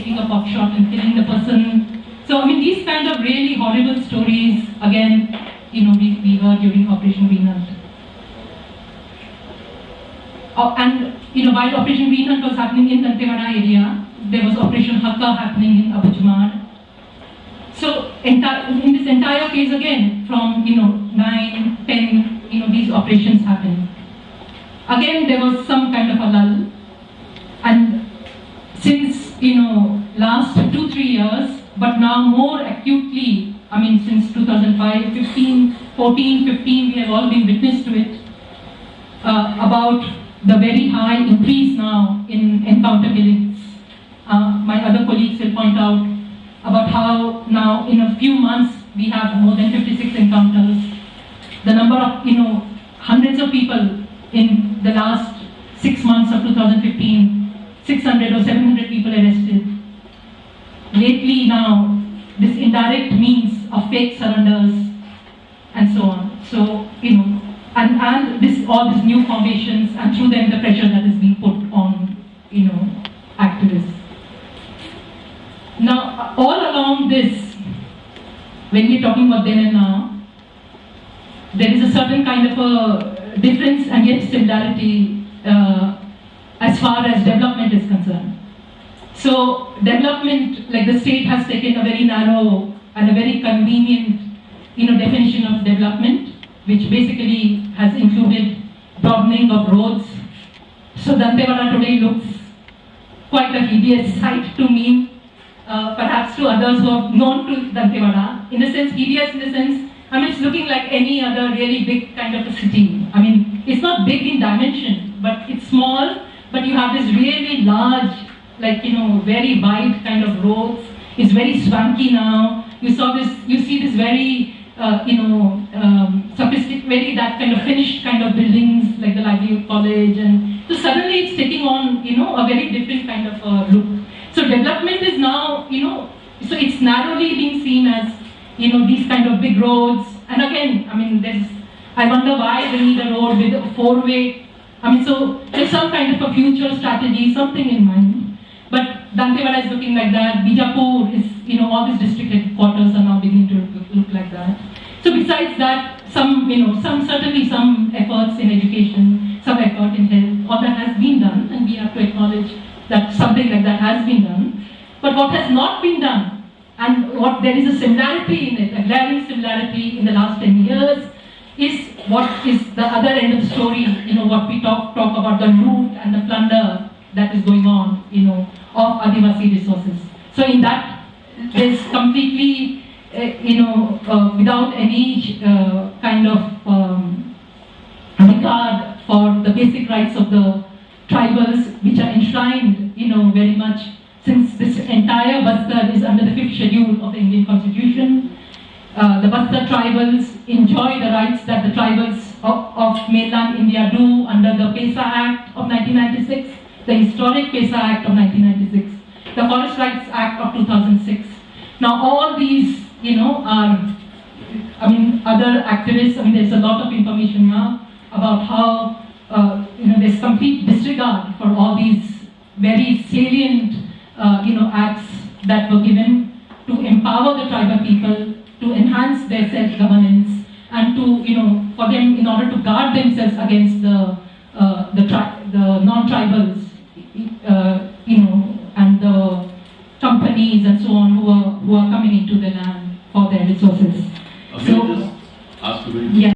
taking a pop shot and killing the person. So I mean, these kind of really horrible stories, again, we heard during Operation Green Hunt. And while Operation Green Hunt was happening in Dantewada area, there was Operation Hakka happening in Abujamar. So in this entire case again, from 9, 10, these operations happened. Again, there was some kind of a lull, and since last 2-3 years, but now more acutely, I mean since 2005, 15, 14, 15, we have all been witness to it, about the very high increase now in encounter killings. My other colleagues will point out about how now in a few months we have more than 56 encounters. The number of hundreds of people in the last 6 months of 2015, 600 or 700 people arrested. Lately now, this indirect means of fake surrenders and so on. So, and all these new formations, and through them the pressure that is being put on, activists. Now, all along this, when we're talking about then and now, there is a certain kind of a difference and yet similarity as far as development is concerned. So, development, like the state has taken a very narrow and a very convenient, definition of development, which basically has included broadening of roads. So, Dantewada today looks quite a hideous sight to me. Perhaps to others who are known to Dantewada. In a sense, hideous in the sense, it's looking like any other really big kind of a city. It's not big in dimension, but it's small, but you have this really large, very wide kind of roads. It's very swanky now. You see this very, sophisticated, very that kind of finished kind of buildings, like the Livelihood College, and so suddenly it's taking on, a very different kind of look. So development is now, so it's narrowly being seen as, these kind of big roads. And again, I wonder why they need a road with a 4-way. So there's some kind of a future strategy, something in mind. But Dantewada is looking like that. Bijapur is, all these district headquarters are now beginning to look like that. So besides that, certainly some efforts in education, some effort in health, all that has been done, and we have to acknowledge that something like that has been done. But what has not been done, and what there is a similarity in it, a glaring similarity in the last 10 years, is what is the other end of the story, what we talk about the loot and the plunder that is going on, of Adivasi resources. So in that, there's completely, without any kind of regard for the basic rights of the tribals, which are enshrined, very much, since this entire bastar is under the 5th schedule of the Indian Constitution. The bastar tribals enjoy the rights that the tribals of mainland India do under the PESA Act of 1996, the historic PESA Act of 1996, the Forest Rights Act of 2006. Now all these, are, other activists, there's a lot of information now about how there's complete disregard for all these very salient, acts that were given to empower the tribal people, to enhance their self-governance, and to, for them, in order to guard themselves against the non-tribals, and the companies and so on who are coming into the land for their resources. So, just ask a very